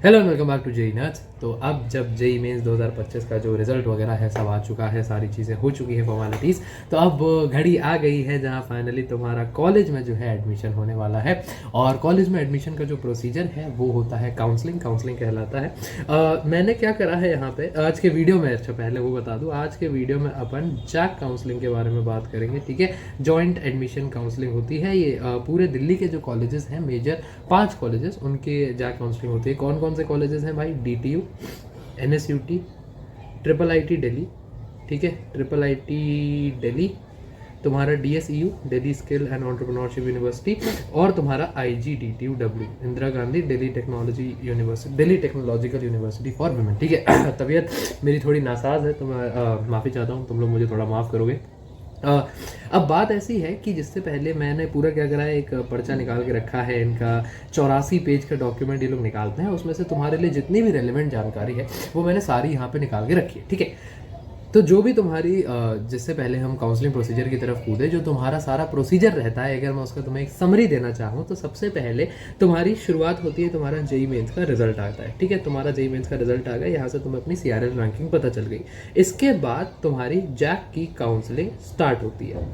Hello and welcome back to JEE nerds. तो अब जब जेई मेंस 2025 का जो रिजल्ट वगैरह है सब आ चुका है, सारी चीज़ें हो चुकी हैं फॉर्मेलिटीज़, तो अब घड़ी आ गई है जहां फाइनली तुम्हारा कॉलेज में जो है एडमिशन होने वाला है। और कॉलेज में एडमिशन का जो प्रोसीजर है वो होता है काउंसलिंग कहलाता है। मैंने क्या करा है यहाँ पे आज के वीडियो में, अच्छा पहले वो बता दूँ, आज के वीडियो में अपन जैक काउंसलिंग के बारे में बात करेंगे। ठीक है, जॉइंट एडमिशन काउंसलिंग होती है ये पूरे दिल्ली के जो कॉलेजेस हैं, मेजर 5 कॉलेजेस, उनके जैक काउंसलिंग होती है। कौन कौन से कॉलेजेस हैं भाई? DTU, NSUT, IIIT दिल्ली, ठीक है, IIIT दिल्ली, तुम्हारा DSEU, Delhi skill and entrepreneurship university, और तुम्हारा IGDTUW, Indira Gandhi Delhi technology university, Delhi technological university for women. ठीक है, तबीयत मेरी थोड़ी नासाज है तो मैं माफ़ी चाहता हूँ, तुम लोग मुझे थोड़ा माफ़ करोगे। अब बात ऐसी है कि जिससे पहले मैंने पूरा क्या करा है, एक पर्चा निकाल के रखा है इनका, 84 पेज का डॉक्यूमेंट ये लोग निकालते हैं, उसमें से तुम्हारे लिए जितनी भी रेलेवेंट जानकारी है वो मैंने सारी यहाँ पे निकाल के रखी है। ठीक है, तो जो भी तुम्हारी जिससे पहले हम काउंसलिंग प्रोसीजर की तरफ कूदे, जो तुम्हारा सारा प्रोसीजर रहता है, अगर मैं उसका तुम्हें एक समरी देना चाहूँ तो सबसे पहले तुम्हारी शुरुआत होती है, तुम्हारा जेई मेंस का रिजल्ट आता है। ठीक है, तुम्हारा जेई मेंस का रिजल्ट आ गया, यहाँ से तुम्हें अपनी CRL रैंकिंग पता चल गई। इसके बाद तुम्हारी जैक की काउंसलिंग स्टार्ट होती है।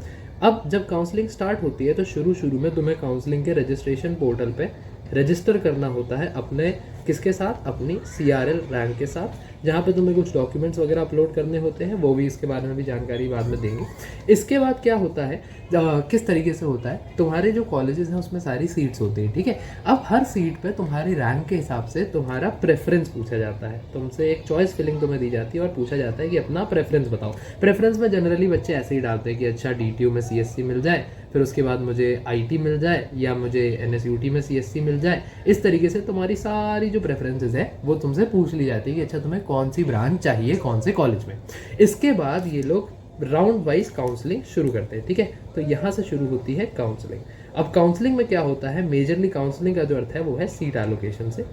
अब जब काउंसलिंग स्टार्ट होती है तो शुरू में तुम्हें काउंसलिंग के रजिस्ट्रेशन पोर्टल पे रजिस्टर करना होता है अपने किसके साथ? अपनी CRL रैंक के साथ, जहाँ पे तुम्हें कुछ डॉक्यूमेंट्स वगैरह अपलोड करने होते हैं, वो भी इसके बारे में भी जानकारी बाद में देंगे। इसके बाद क्या होता है, किस तरीके से होता है, तुम्हारे जो कॉलेजेस हैं उसमें सारी सीट्स होती हैं। ठीक है, अब हर सीट पे तुम्हारी रैंक के हिसाब से तुम्हारा प्रेफरेंस पूछा जाता है, तुमसे एक चॉइस फिलिंग तुम्हें दी जाती है और पूछा जाता है कि अपना प्रेफरेंस बताओ। प्रेफरेंस में जनरली बच्चे ऐसे ही डालते हैं कि अच्छा DTU में CSC मिल जाए, फिर उसके बाद मुझे IT मिल जाए, या मुझे NSUT में CSC मिल जाए। इस तरीके से तुम्हारी सारी जो प्रेफरेंसेस है वो तुमसे पूछ ली जाती है कि अच्छा तुम्हें कौन सी ब्रांच चाहिए कौन से कॉलेज में। इसके बाद ये लोग राउंड वाइज काउंसलिंग शुरू करते हैं। ठीक है, तो यहाँ से शुरू होती है काउंसलिंग। अब काउंसलिंग में क्या होता है, मेजरली काउंसलिंग का जो अर्थ है वो है सीट एलोकेशन से।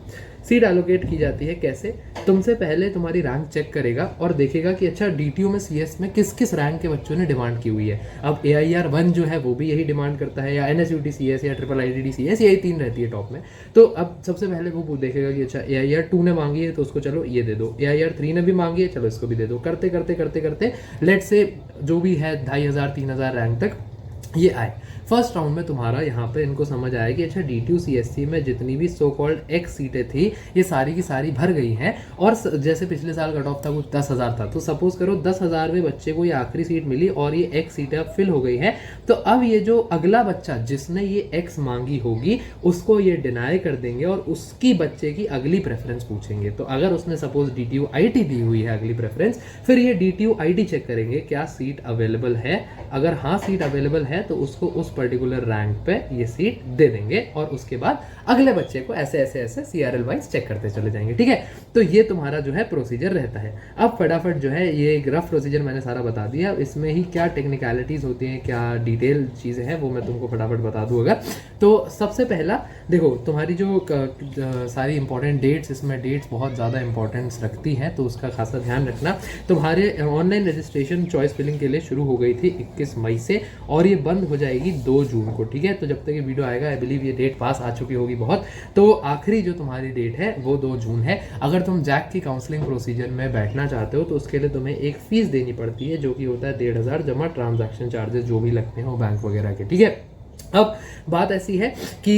सीट एलोकेट की जाती है कैसे? तुमसे पहले तुम्हारी रैंक चेक करेगा और देखेगा कि अच्छा DTU में CS में किस किस रैंक के बच्चों ने डिमांड की हुई है। अब AIR 1 जो है वो भी यही डिमांड करता है, या NSUT CS या IIIT CS, यही 3 रहती है टॉप में। तो अब सबसे पहले वो देखेगा कि अच्छा AIR 2 ने मांगी है तो उसको चलो ये दे दो, AIR 3 ने भी मांगी है चलो इसको भी दे दो, करते करते करते करते लेट से जो भी है 2500 3000 रैंक तक ये आए। फर्स्ट राउंड में तुम्हारा यहाँ पे इनको समझ आया कि अच्छा DTU CSC में जितनी भी सो कॉल्ड X सीटें थी ये सारी की सारी भर गई हैं, और जैसे पिछले साल कट ऑफ था वो 10,000 था, तो सपोज करो 10,000 में बच्चे को ये आखिरी सीट मिली और ये X सीटें अब फिल हो गई हैं। तो अब ये जो अगला बच्चा जिसने ये X मांगी होगी उसको ये डिनाई कर देंगे और उसकी बच्चे की अगली प्रेफरेंस पूछेंगे। तो अगर उसने सपोज DTU IT दी हुई है अगली प्रेफरेंस, फिर ये DTU IT चेक करेंगे क्या सीट अवेलेबल है। अगर हाँ सीट अवेलेबल है तो उसको उस पर्टिकुलर रैंक पे ये सीट दे देंगे, और उसके बाद अगले बच्चे को ऐसे ऐसे ऐसे CRL वाइज चेक करते चले जाएंगे। ठीक है, तो ये तुम्हारा जो है प्रोसीजर रहता है। अब फटाफट जो है ये एक रफ प्रोसीजर मैंने सारा बता दिया, इसमें ही क्या टेक्निकलिटीज होती हैं, क्या डिटेल चीज़ें हैं वो मैं तुमको फटाफट बता दूँ। अगर तो सबसे पहला देखो, तुम्हारी जो सारी इंपॉर्टेंट डेट्स, इसमें डेट्स बहुत ज़्यादा इंपॉर्टेंस रखती हैं तो उसका खासा ध्यान रखना। तुम्हारे ऑनलाइन रजिस्ट्रेशन चॉइस फिलिंग के लिए शुरू हो गई थी 21 मई से, और ये बंद हो जाएगी 2 जून को। ठीक है, तो जब तक ये वीडियो आएगा आई बिलीव ये डेट पास आ चुकी होगी बहुत, तो आखिरी जो तुम्हारी डेट है वो 2 जून है। अगर तुम जैक की काउंसलिंग प्रोसीजर में बैठना चाहते हो तो उसके लिए तुम्हें एक फीस देनी पड़ती है, जो कि होता है 1,500 जमा ट्रांजैक्शन चार्जेस जो भी लगते हैं वो बैंक वगैरह के। ठीक है, अब बात ऐसी है कि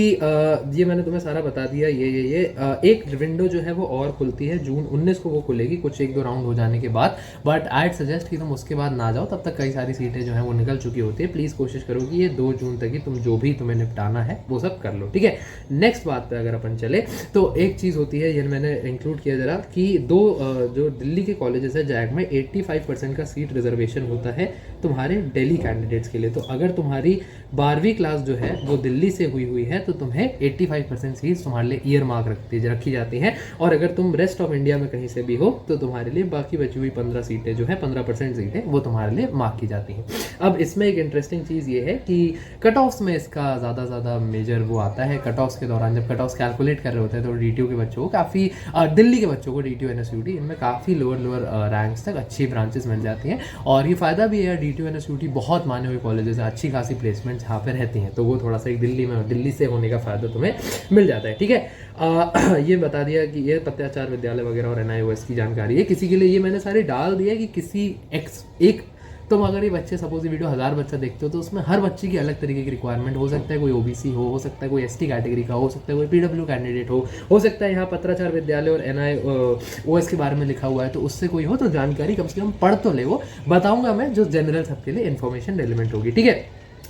ये मैंने तुम्हें सारा बता दिया। ये एक विंडो जो है वो और खुलती है, जून 19 को वो खुलेगी, कुछ 1-2 राउंड हो जाने के बाद। बट आई सजेस्ट कि तुम उसके बाद ना जाओ, तब तक कई सारी सीटें जो हैं वो निकल चुकी होती है। प्लीज़ कोशिश करो कि ये 2 जून तक ही तुम जो भी तुम्हें निपटाना है वो सब कर लो। ठीक है, नेक्स्ट बात पे अगर अपन चले तो एक चीज़ होती है, ये मैंने इंक्लूड किया जरा, कि जो दिल्ली के कॉलेजेस है जैक में 85% का सीट रिजर्वेशन होता है तुम्हारे दिल्ली कैंडिडेट्स के लिए। तो अगर तुम्हारी 12वीं क्लास जो है वो दिल्ली से हुई है तो तुम्हें 85% सीट्स तुम्हारे लिए ईयर मार्क रखी जाती हैं, और अगर तुम रेस्ट ऑफ इंडिया में कहीं से भी हो तो तुम्हारे लिए बाकी बची हुई 15 सीटें जो है 15% सीटें वो तुम्हारे लिए मार्क की जाती हैं। अब इसमें एक इंटरेस्टिंग चीज़ ये है कि कट ऑफ्स में इसका ज़्यादा मेजर वो आता है। कट ऑफ्स के दौरान जब कट ऑफ्स कैलकुलेट कर रहे होते हैं तो DTU के बच्चों को काफ़ी, दिल्ली के बच्चों को DTU NSUT इनमें काफ़ी लोअर रैंक्स तक अच्छी ब्रांचेस मिल जाती हैं, और ये फ़ायदा भी है DTU NSUT बहुत माने हुए कॉलेजेस हैं, अच्छी खासी प्लेसमेंट यहाँ पर रहती हैं, तो वो थोड़ा सा दिल्ली से होने का फ़ायदा तुम्हें मिल जाता है। ठीक है, ये बता दिया कि ये पत्याचार विद्यालय वगैरह और NIOS की जानकारी है। किसी के लिए ये मैंने सारी डाल दिया कि किसी एक तुम अगर ये बच्चे सपोज ये वीडियो 1000 बच्चा देखते हो तो उसमें हर बच्चे की अलग तरीके की रिक्वायरमेंट हो सकता है। कोई OBC हो सकता है कोई ST कैटेगरी का, हो सकता है कोई PW कैंडिडेट हो सकता है यहाँ पत्राचार विद्यालय और NIOS के बारे में लिखा हुआ है तो उससे कोई हो तो जानकारी कम से कम पढ़ तो ले। वो बताऊंगा मैं जो जनरल सबके लिए इन्फॉर्मेशन रेलिवेंट होगी। ठीक है,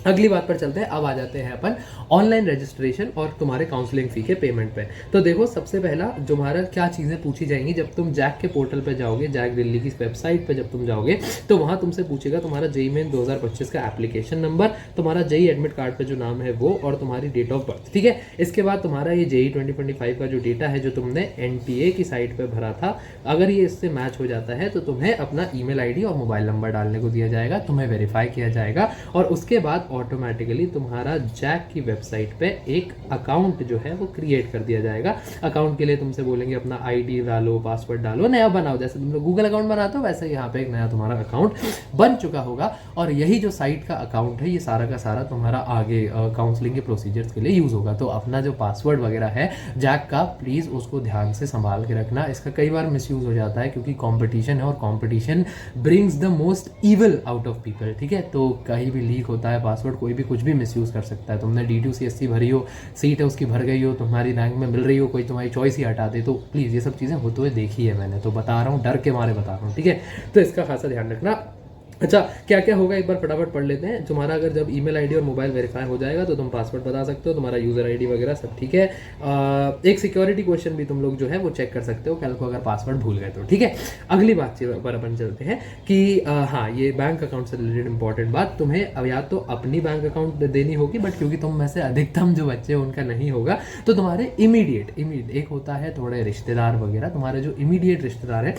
अगली बात पर चलते हैं। अब आ जाते हैं अपन ऑनलाइन रजिस्ट्रेशन और तुम्हारे काउंसलिंग फी के पेमेंट पे। तो देखो सबसे पहला तुम्हारा क्या चीज़ें पूछी जाएंगी जब तुम जैक के पोर्टल पे जाओगे, जैक दिल्ली की वेबसाइट पे जब तुम जाओगे तो वहाँ तुमसे पूछेगा तुम्हारा JEE मेन 2025 का एप्लीकेशन नंबर, तुम्हारा JEE एडमिट कार्ड पे जो नाम है वो, और तुम्हारी डेट ऑफ बर्थ। ठीक है, इसके बाद तुम्हारा ये JEE 2025 का जो डेटा है जो तुमने NTA की साइट पर भरा था, अगर ये इससे मैच हो जाता है तो तुम्हें अपना email ID और मोबाइल नंबर डालने को दिया जाएगा, तुम्हें वेरीफाई किया जाएगा और उसके बाद ऑटोमेटिकली तुम्हारा जैक की वेबसाइट पे एक अकाउंट जो है वो क्रिएट कर दिया जाएगा। अकाउंट के लिए तुमसे बोलेंगे अपना ID डालो, पासवर्ड डालो, नया बनाओ। जैसे तुम लोग गूगल अकाउंट बनाते हो वैसे यहाँ पे एक नया तुम्हारा अकाउंट बन चुका होगा और यही जो साइट का अकाउंट है ये सारा का सारा तुम्हारा आगे काउंसलिंग के प्रोसीजर्स के लिए यूज होगा। तो अपना जो पासवर्ड वगैरह है जैक का प्लीज उसको ध्यान से संभाल के रखना। इसका कई बार मिसयूज हो जाता है क्योंकि कॉम्पिटिशन है और competition brings the most evil out of people. ठीक है, तो कहीं भी लीक होता है पासवर्ड, कोई भी कुछ भी मिसयूज कर सकता है। तुमने D2 CSC भरी हो, सीट है उसकी भर गई हो, तुम्हारी रैंक में मिल रही हो, कोई तुम्हारी चॉइस ही हटा दे तो प्लीज़ ये सब चीज़ें होते हुए देखी है मैंने, तो बता रहा हूँ, डर के मारे बता रहा हूँ। ठीक है, तो इसका खासा ध्यान रखना। अच्छा, क्या क्या होगा एक बार फटाफट पढ़ लेते हैं। तुम्हारा अगर जब ईमेल आईडी और मोबाइल वेरीफाई हो जाएगा तो तुम पासवर्ड बता सकते हो, तुम्हारा यूजर आईडी वगैरह सब ठीक है। एक सिक्योरिटी क्वेश्चन भी तुम लोग जो है वो चेक कर सकते हो कल को अगर पासवर्ड भूल गए तो। ठीक है, अगली बात पर अपन चलते हैं कि हाँ, ये बैंक अकाउंट से रिलेटेड इंपॉर्टेंट बात, तुम्हें अब या तो अपनी बैंक अकाउंट देनी होगी, बट क्योंकि तुम में से अधिकतम जो बच्चे उनका नहीं होगा तो तुम्हारे इमीडिएट एक होता है थोड़े रिश्तेदार वगैरह, तुम्हारे जो इमीडिएट रिश्तेदार है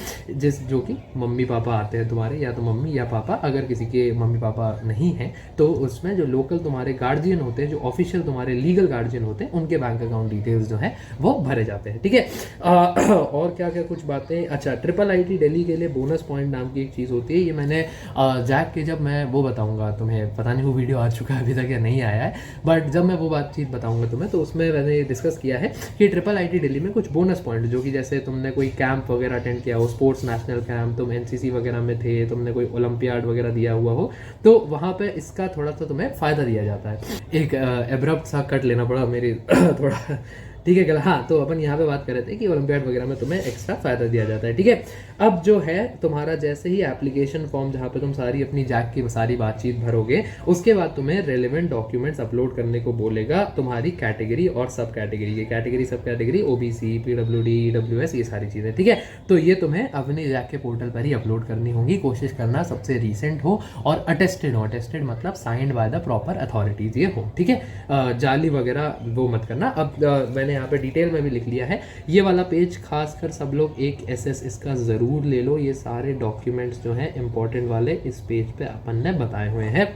जो कि मम्मी पापा आते हैं तुम्हारे, या तो मम्मी या पापा, अगर किसी के मम्मी पापा नहीं हैं तो उसमें जो लोकल तुम्हारे गार्जियन होते हैं, जो ऑफिशियल तुम्हारे लीगल गार्जियन होते हैं, उनके बैंक अकाउंट डिटेल्स जो है वो भरे जाते हैं। ठीक है, और क्या क्या कुछ बातें। अच्छा, IIIT दिल्ली के लिए बोनस पॉइंट नाम की एक चीज़ होती है, ये मैंने जैक के जब मैं वो बताऊंगा तुम्हें, पता नहीं वो वीडियो आ चुका है अभी तक या नहीं आया है, बट जब मैं वो बातचीत बताऊंगा तुम्हें तो उसमें मैंने डिस्कस किया है कि IIIT दिल्ली में कुछ बोनस पॉइंट जो कि जैसे तुमने कोई कैंप वगैरह अटेंड किया हो, स्पोर्ट्स नेशनल कैंप, तुम NCC वगैरह में थे, तुमने कोई ओलंपियाड वगैरह दिया हुआ हो तो वहाँ पे इसका थोड़ा सा तुम्हें फ़ायदा दिया जाता है। एक एब्रप्ट सा कट लेना पड़ा मेरी थोड़ा, ठीक है गला। हाँ, तो अपन यहाँ पे बात कर रहे थे कि ओलंपियाड वगैरह में तुम्हें एक्स्ट्रा फायदा दिया जाता है। ठीक है, अब जो है तुम्हारा जैसे ही एप्लीकेशन फॉर्म जहाँ पे तुम सारी अपनी जैक की सारी बातचीत भरोगे उसके बाद तुम्हें रेलेवेंट डॉक्यूमेंट्स अपलोड करने को बोलेगा तुम्हारी कैटेगरी और सब कैटेगरी के, कैटेगरी सब कैटेगरी OBC, PWD, EWS, ये सारी चीज़ें। ठीक है, तो ये तुम्हें अपने जैक के पोर्टल पर ही अपलोड करनी होंगी। कोशिश करना सबसे रिसेंट हो और अटेस्टेड हो, अटेस्टेड मतलब signed by the proper authorities ये हो। ठीक है, जाली वगैरह वो मत करना। अब मैंने यहाँ पे डिटेल में भी लिख लिया है, ये वाला पेज खासकर सब लोग एक SS इसका ज़रूर ले लो। ये सारे डॉक्यूमेंट्स जो हैं इंपॉर्टेंट वाले इस पेज पे अपन ने बताए हुए हैं।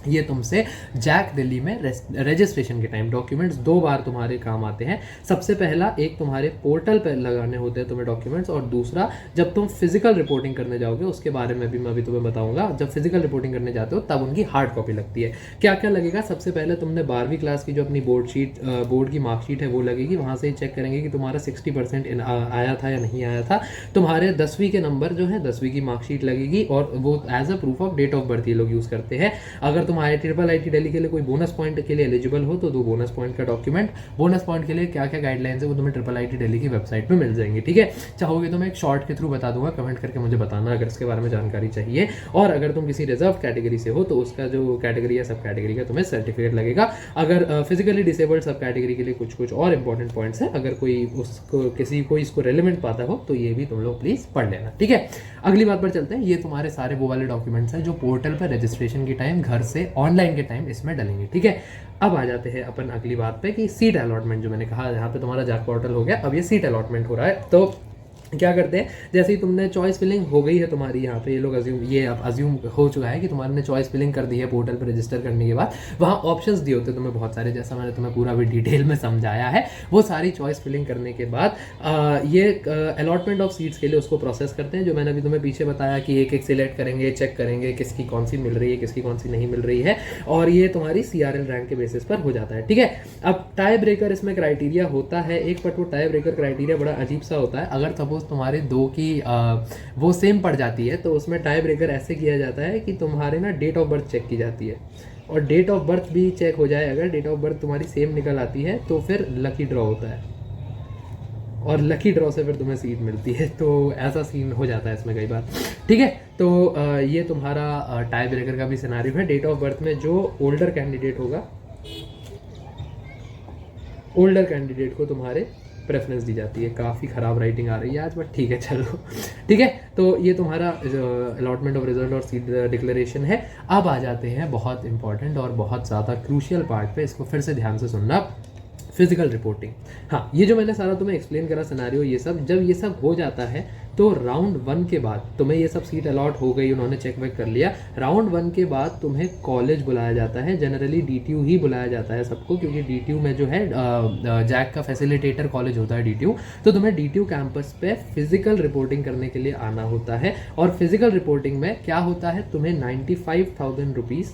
ये तुमसे जैक दिल्ली में रजिस्ट्रेशन के टाइम डॉक्यूमेंट्स 2 बार तुम्हारे काम आते हैं। सबसे पहला एक तुम्हारे पोर्टल पर लगाने होते हैं तुम्हें डॉक्यूमेंट्स, और दूसरा जब तुम फिजिकल रिपोर्टिंग करने जाओगे उसके बारे में भी मैं अभी तुम्हें बताऊंगा। जब फिजिकल रिपोर्टिंग करने जाते हो तब उनकी हार्ड कॉपी लगती है। क्या क्या लगेगा, सबसे पहले तुमने 12वीं क्लास की जो अपनी बोर्ड की मार्कशीट है वो लगेगी, वहाँ से ही चेक करेंगे कि तुम्हारा 60% आया था या नहीं आया था। तुम्हारे 10वीं के नंबर जो है 10वीं की मार्कशीट लगेगी और वो as a proof of date of birth ये लोग यूज़ करते हैं। अगर तुम IIT दिल्ली के लिए कोई बोनस पॉइंट के लिए एलिजिबल हो तो 2 बोनस पॉइंट का डॉक्यूमेंट। बोनस पॉइंट के लिए क्या क्या गाइडलाइंस है वो तुम्हें IIT दिल्ली की वेबसाइट पे मिल जाएंगी। ठीक है, चाहोगे तो मैं एक शॉर्ट के थ्रू बता दूंगा, कमेंट करके मुझे बताना अगर इसके बारे में जानकारी चाहिए। और अगर तुम किसी रिजर्व कैटेगरी से हो तो उसका जो कैटेगरी है सब कैटेगरी का तुम्हें सर्टिफिकेट लगेगा। अगर फिजिकली डिसेबल्ड सब कैटेगरी के लिए कुछ और इंपॉर्टेंट पॉइंट्स हैं, अगर कोई उसको किसी को इसको रेलिवेंट पाता हो तो ये भी तुम लोग प्लीज पढ़ लेना। ठीक है, अगली बात पर चलते हैं। ये तुम्हारे सारे वो वाले डॉक्यूमेंट्स हैं जो पोर्टल पर रजिस्ट्रेशन के टाइम घर से ऑनलाइन के टाइम इसमें डलेंगे। ठीक है, अब आ जाते हैं अपन अगली बात पे कि सीट अलॉटमेंट जो मैंने कहा, यहाँ पे तुम्हारा जैक पोर्टल हो गया, अब ये सीट अलॉटमेंट हो रहा है। तो क्या करते हैं, जैसे ही तुमने चॉइस फिलिंग हो गई है तुम्हारी, यहाँ पे ये लोग अज्यूम हो चुका है कि तुम्हारे चॉइस फिलिंग कर दी है पोर्टल पर रजिस्टर करने के बाद, वहाँ ऑप्शंस दिए होते हैं तुम्हें बहुत सारे, जैसा मैंने तुम्हें पूरा भी डिटेल में समझाया है। वो सारी चॉइस फिलिंग करने के बाद ये अलॉटमेंट ऑफ सीट्स के लिए उसको प्रोसेस करते हैं, जो मैंने अभी तुम्हें पीछे बताया कि एक एक सिलेक्ट करेंगे, चेक करेंगे किसकी कौन सी मिल रही है, किसकी कौन सी नहीं मिल रही है, और ये तुम्हारी CRL रैंक के बेसिस पर हो जाता है। ठीक है, अब टाई ब्रेकर इसमें क्राइटेरिया होता है एक, बट वो टाई ब्रेकर क्राइटेरिया बड़ा अजीब सा होता है। अगर सपोज तुम्हारे दो की वो सेम पड़ जाती है तो उसमें टाई ब्रेकर ऐसे किया जाता है कि तुम्हारे ना डेट ऑफ बर्थ चेक की जाती है, और डेट ऑफ बर्थ भी चेक हो जाए, अगर डेट ऑफ बर्थ तुम्हारी सेम निकल आती है तो फिर लकी ड्रॉ होता है, और लकी ड्रॉ से फिर तुम्हें सीट मिलती है। तो ऐसा सीन हो जाता है इसमें कई बार। ठीक है, तो ये तुम्हारा टाई ब्रेकर का भी सिनारियो है। डेट ऑफ बर्थ में जो ओल्डर कैंडिडेट होगा, ओल्डर कैंडिडेट को तुम्हारे प्रेफरेंस दी जाती है। काफ़ी ख़राब राइटिंग आ रही है आज, बट ठीक है चलो। ठीक है, तो ये तुम्हारा अलॉटमेंट ऑफ रिजल्ट और सीट डिक्लेरेशन है। अब आ जाते हैं बहुत इंपॉर्टेंट और बहुत ज़्यादा क्रूशियल पार्ट पे, इसको फिर से ध्यान से सुनना, फिजिकल रिपोर्टिंग। हाँ, ये जो मैंने सारा तुम्हें एक्सप्लेन करा सिनेरियो, ये सब जब ये सब हो जाता है तो राउंड 1 के बाद तुम्हें ये सब सीट अलॉट हो गई, उन्होंने चेक वेक कर लिया। राउंड 1 के बाद तुम्हें कॉलेज बुलाया जाता है, जनरली DTU ही बुलाया जाता है सबको, क्योंकि DTU में जो है जैक का फैसिलिटेटर कॉलेज होता है DTU, तो तुम्हें DTU कैंपस पे फिजिकल रिपोर्टिंग करने के लिए आना होता है। और फिजिकल रिपोर्टिंग में क्या होता है, तुम्हें 95,000 रुपीज़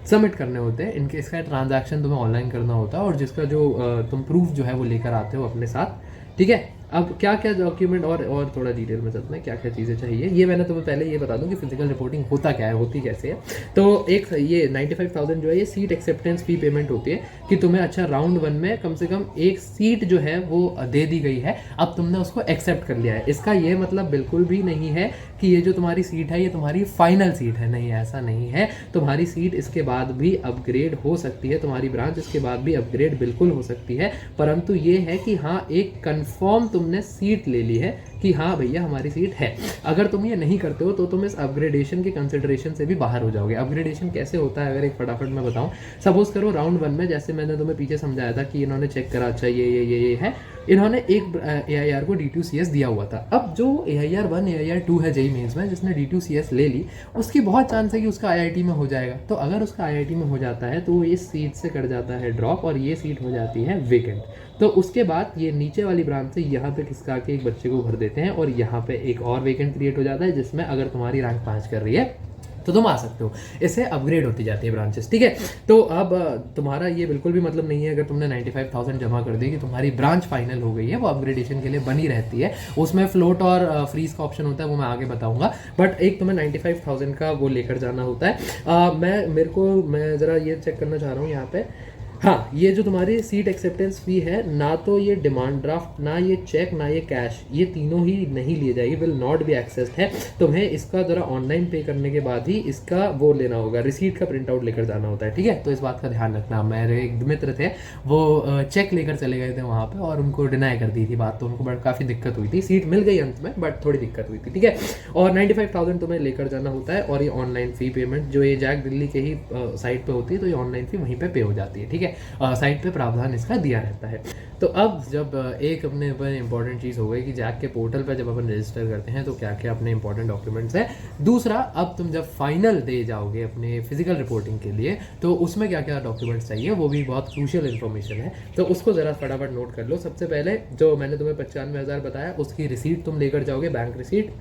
सबमिट करने होते हैं। इनके इसका ट्रांजैक्शन तुम्हें ऑनलाइन करना होता है, और जिसका जो तुम प्रूफ जो है वो लेकर आते हो अपने साथ। ठीक है, अब क्या क्या डॉक्यूमेंट और थोड़ा डिटेल में चलते हैं क्या क्या चीज़ें चाहिए। ये मैंने तुम्हें पहले ये बता दूं कि फिजिकल रिपोर्टिंग होता क्या है, होती कैसे है। तो एक ये 95,000 जो है ये सीट एक्सेप्टेंस फी पेमेंट होती है, कि तुम्हें अच्छा राउंड 1 में कम से कम एक सीट जो है वो दे दी गई है, अब तुमने उसको एक्सेप्ट कर लिया है। इसका ये मतलब बिल्कुल भी नहीं है कि ये जो तुम्हारी सीट है ये तुम्हारी फाइनल सीट है, नहीं, ऐसा नहीं है। तुम्हारी सीट इसके बाद भी अपग्रेड हो सकती है, तुम्हारी ब्रांच इसके बाद भी अपग्रेड बिल्कुल हो सकती है, परंतु ये है कि हाँ एक कन्फर्म तुमने सीट ले ली है कि हाँ भैया हमारी सीट है। अगर तुम ये नहीं करते हो तो तुम इस अपग्रेडेशन के कंसिडरेशन से भी बाहर हो जाओगे। अपग्रेडेशन कैसे होता है, अगर एक फटाफट मैं बताऊं, सपोज करो राउंड 1 में जैसे मैंने तुम्हें पीछे समझाया था कि इन्होंने चेक करा, अच्छा ये है, इन्होंने एक AIR को D2CS दिया हुआ था। अब जो AIR 1 AIR 2 है JEE मेंस में, जिसने D2CS ले ली, उसकी बहुत चांस है कि उसका IIT में हो जाएगा। तो अगर उसका IIT में हो जाता है तो वो इस सीट से कर जाता है ड्रॉप, और ये सीट हो जाती है वेकेंट। तो उसके बाद ये नीचे वाली ब्रांच से यहाँ पे खिसका के एक बच्चे को भर देते हैं, और यहाँ पे एक और वेकेंट क्रिएट हो जाता है, जिसमें अगर तुम्हारी रैंक 5 कर रही है तो तुम आ सकते हो। इससे अपग्रेड होती जाती है ब्रांचेस। ठीक है, तो अब तुम्हारा ये बिल्कुल भी मतलब नहीं है अगर तुमने 95,000 जमा कर दी कि तुम्हारी ब्रांच फाइनल हो गई है, वो अपग्रेडेशन के लिए बनी रहती है। उसमें फ्लोट और फ्रीज का ऑप्शन होता है, वो मैं आगे बताऊंगा, बट एक तुम्हें 95,000 का वो लेकर जाना होता है। मैं ज़रा ये चेक करना चाह रहा हूँ यहाँ पे। हाँ, ये जो तुम्हारी सीट एक्सेप्टेंस फी है, ना तो ये डिमांड ड्राफ्ट, ना ये चेक, ना ये कैश, ये तीनों ही नहीं लिए जाएगी, विल नॉट बी एक्सेस्ड है। तुम्हें इसका ज़रा ऑनलाइन पे करने के बाद ही इसका वो लेना होगा, रिसीट का प्रिंट आउट लेकर जाना होता है। ठीक है, तो इस बात का ध्यान रखना। मेरे एक मित्र थे, वो चेक लेकर चले गए थे वहाँ पर, और उनको डिनाई कर दी थी बात, तो उनको काफ़ी दिक्कत हुई थी। सीट मिल गई अंत में, बट थोड़ी दिक्कत हुई थी। ठीक है, और 95,000 तुम्हें लेकर जाना होता है, और ये ऑनलाइन फ़ी पेमेंट जो ये जैक दिल्ली के ही साइट पर होती है, तो ये ऑनलाइन फ़ी वहीं पर पे हो जाती है। ठीक है, साइट पे प्रावधान इसका दिया रहता है। तो अब जब एक अपने ऊपर इंपॉर्टेंट चीज़ हो गई कि जैक के पोर्टल पर जब अपन रजिस्टर करते हैं तो क्या क्या अपने इंपॉर्टेंट डॉक्यूमेंट्स है। दूसरा, अब तुम जब फाइनल दे जाओगे अपने फिजिकल रिपोर्टिंग के लिए, तो उसमें क्या क्या डॉक्यूमेंट्स चाहिए, वो भी बहुत क्रूशियल इन्फॉर्मेशन है, तो उसको ज़रा फटाफट नोट कर लो। सबसे पहले जो मैंने तुम्हें 95,000 बताया, उसकी रिसीट तुम लेकर जाओगे, बैंक रिसीट।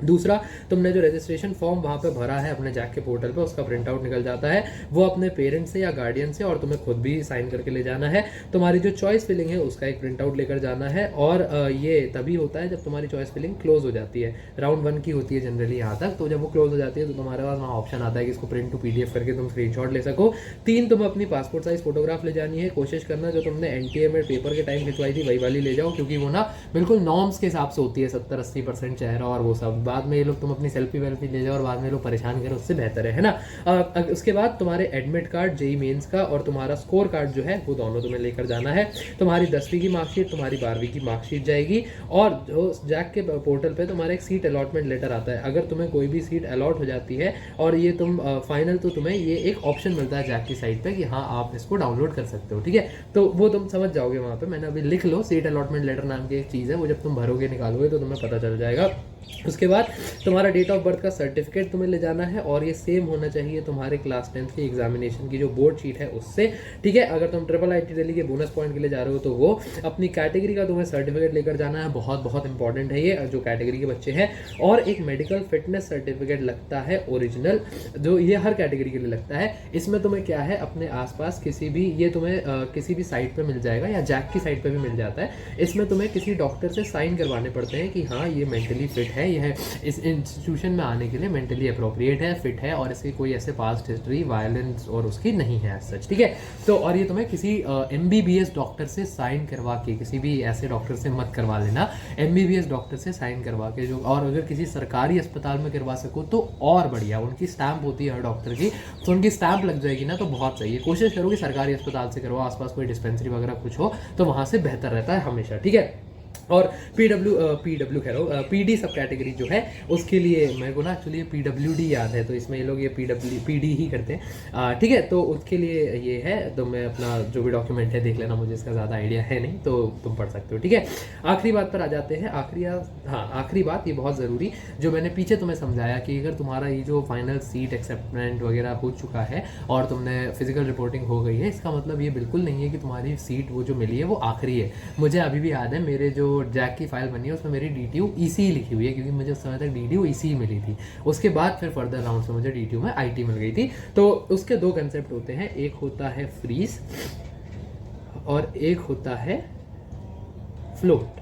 दूसरा, तुमने जो रजिस्ट्रेशन फॉर्म वहाँ पे भरा है अपने जैक के पोर्टल पे, उसका प्रिंट आउट निकल जाता है, वो अपने पेरेंट्स से या गार्डियन से, और तुम्हें खुद भी साइन करके ले जाना है। तुम्हारी जो चॉइस फिलिंग है उसका एक प्रिंट आउट लेकर जाना है, और ये तभी होता है जब तुम्हारी चॉइस फिलिंग क्लोज हो जाती है। राउंड 1 की होती है जनरली यहाँ तक, तो जब वो क्लोज हो जाती है तो तुम्हारे पास वहाँ ऑप्शन आता है कि इसको प्रिंट टू PDF करके तुम स्क्रीनशॉट ले सको। 3, तुम अपनी पासपोर्ट साइज फोटोग्राफ ले जानी है। कोशिश करना जो तुमने NTA में पेपर के टाइम खिंचवाई थी वही वाली ले जाओ, क्योंकि वो ना बिल्कुल नॉर्म्स के हिसाब से होती है, 70-80% चेहरा और वो सब। बाद में ये लोग तुम अपनी सेल्फी वेल्फी ले जाओ और बाद में लोग परेशान करें, उससे बेहतर है ना। उसके बाद तुम्हारे एडमिट कार्ड, जेई मेंस का और तुम्हारा स्कोर कार्ड जो है वो दोनों तुम्हें लेकर जाना है। तुम्हारी 10वीं की मार्कशीट, तुम्हारी 12वीं की मार्कशीट जाएगी, और जो जैक के पोर्टल पे तुम्हारा एक सीट अलॉटमेंट लेटर आता है। अगर तुम्हें कोई भी सीट अलॉट हो जाती है और ये तुम फाइनल, तो तुम्हें ये एक ऑप्शन मिलता है जैक की साइट पे कि हाँ आप इसको डाउनलोड कर सकते हो, ठीक है। तो वो तुम समझ जाओगे वहाँ पे, मैंने अभी लिख लो, सीट अलॉटमेंट लेटर नाम की एक चीज़ है, वो जब तुम भरोगे निकालोगे तो तुम्हें पता चल जाएगा। उसके बाद तुम्हारा डेट ऑफ बर्थ का सर्टिफिकेट तुम्हें ले जाना है, और ये सेम होना चाहिए तुम्हारे क्लास 10th की एग्जामिनेशन की जो बोर्ड शीट है उससे, ठीक है। अगर तुम ट्रिपल IIT दिल्ली के बोनस पॉइंट के लिए जा रहे हो तो वो अपनी कैटेगरी का तुम्हें सर्टिफिकेट लेकर जाना है, बहुत बहुत इंपॉर्टेंट है ये जो कैटेगरी के बच्चे हैं। और एक मेडिकल फिटनेस सर्टिफिकेट लगता है ओरिजिनल, जो ये हर कैटेगरी के लिए लगता है। इसमें तुम्हें क्या है, अपने आसपास किसी भी, ये तुम्हें किसी भी साइट पे मिल जाएगा या जैक की साइट पे भी मिल जाता है। इसमें तुम्हें किसी डॉक्टर से साइन करवाने पड़ते हैं कि हाँ ये मेंटली फिट है, यह इस इंस्टीट्यूशन में आने के लिए मेंटली अप्रोप्रिएट है, फिट है, और इसकी कोई ऐसे पास्ट हिस्ट्री वायलेंस और उसकी नहीं है सच, ठीक है। तो और ये तुम्हें किसी MBBS डॉक्टर से साइन करवा के, किसी भी ऐसे डॉक्टर से मत करवा लेना, MBBS डॉक्टर से साइन करवा के जो, और अगर किसी सरकारी अस्पताल में करवा सको तो और बढ़िया, उनकी स्टैंप होती है हर डॉक्टर की, तो उनकी स्टैंप लग जाएगी ना तो बहुत सही है। कोशिश करो कि सरकारी अस्पताल से करवाओ, आसपास कोई डिस्पेंसरी वगैरह कुछ हो तो वहाँ से बेहतर रहता है हमेशा, ठीक है। और PW कह रहा हूँ, PD सब कैटेगरी जो है उसके लिए मेरे को ना एक्चुअली PWD याद है, तो इसमें ये लोग ये PD ही करते हैं, ठीक है। तो उसके लिए ये है, तो मैं अपना जो भी डॉक्यूमेंट है देख लेना, मुझे इसका ज़्यादा आइडिया है नहीं, तो तुम पढ़ सकते हो, ठीक है। आखिरी बात पर आ जाते हैं, आखिरी बात ये बहुत ज़रूरी, जो मैंने पीछे तुम्हें समझाया कि अगर तुम्हारा ये जो फाइनल सीट एक्सेप्टमेंट वगैरह हो चुका है और तुमने फिजिकल रिपोर्टिंग हो गई है, इसका मतलब ये बिल्कुल नहीं है कि तुम्हारी सीट वो जो मिली है वो आखिरी है। मुझे अभी भी याद है, मेरे जो जैक की फाइल बनी है उसमें मेरी DTU EC लिखी हुई है, क्योंकि मुझे उस समय तक DTU EC मिली थी। उसके बाद फिर फर्दर राउंड में मुझे DTU में IT मिल गई थी। तो उसके दो कंसेप्ट होते हैं, एक होता है फ्रीज और एक होता है फ्लोट।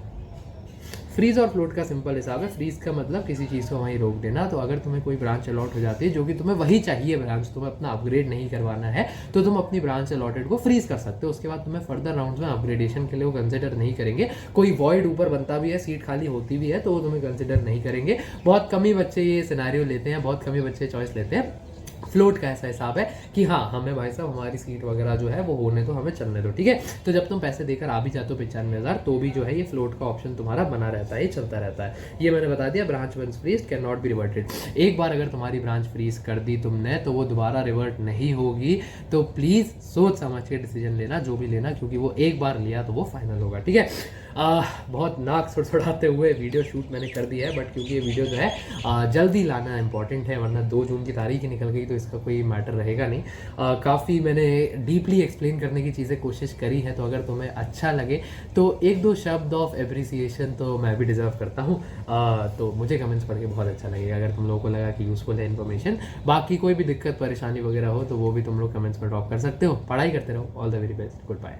फ्रीज और फ्लोट का सिंपल हिसाब है, फ्रीज का मतलब किसी चीज़ को वहीं रोक देना। तो अगर तुम्हें कोई ब्रांच अलॉट हो जाती है जो कि तुम्हें वही चाहिए ब्रांच, तुम्हें अपना अपग्रेड नहीं करवाना है, तो तुम अपनी ब्रांच अलॉटेड को फ्रीज कर सकते हो। उसके बाद तुम्हें फर्दर राउंड्स में अपग्रेडेशन के लिए वो कंसिडर नहीं करेंगे। कोई वॉइड ऊपर बनता भी है, सीट खाली होती भी है, तो वो तुम्हें कंसिडर नहीं करेंगे। बहुत कम ही बच्चे ये सिनेरियो लेते हैं, बहुत कम ही बच्चे चॉइस लेते हैं। फ्लोट का ऐसा हिसाब है कि हाँ हमें भाई साहब हमारी सीट वगैरह जो है वो होने तो हमें चलने दो, ठीक है। तो जब तुम पैसे देकर आ भी जाते हो 95,000, तो भी जो है ये फ्लोट का ऑप्शन तुम्हारा बना रहता है, ये चलता रहता है। ये मैंने बता दिया, branch once freeze can not be reverted. एक बार अगर तुम्हारी ब्रांच फ्रीज कर दी तुमने तो वो दोबारा रिवर्ट नहीं होगी। तो प्लीज़ सोच समझ के डिसीजन लेना, जो भी लेना, क्योंकि वो एक बार लिया तो वो फाइनल होगा, ठीक है। बहुत नाक सुड़सुड़ाते हुए वीडियो शूट मैंने कर दिया है, बट क्योंकि ये वीडियो जो है जल्दी लाना इंपॉर्टेंट है, वरना 2 जून की तारीख ही निकल गई तो इसका कोई मैटर रहेगा नहीं। काफ़ी मैंने डीपली एक्सप्लेन करने की चीज़ें कोशिश करी है, तो अगर तुम्हें अच्छा लगे तो 1-2 शब्द ऑफ एप्रिसिएशन तो मैं भी डिज़र्व करता हूँ। तो मुझे कमेंट्स पढ़ के बहुत अच्छा लगेगा अगर तुम लोगों को लगा कि यूज़फुल है इन्फॉर्मेशन। बाकी कोई भी दिक्कत परेशानी वगैरह हो तो वो भी तुम लोग कमेंट्स में ड्रॉप कर सकते हो। पढ़ाई करते रहो, all the very best, good bye.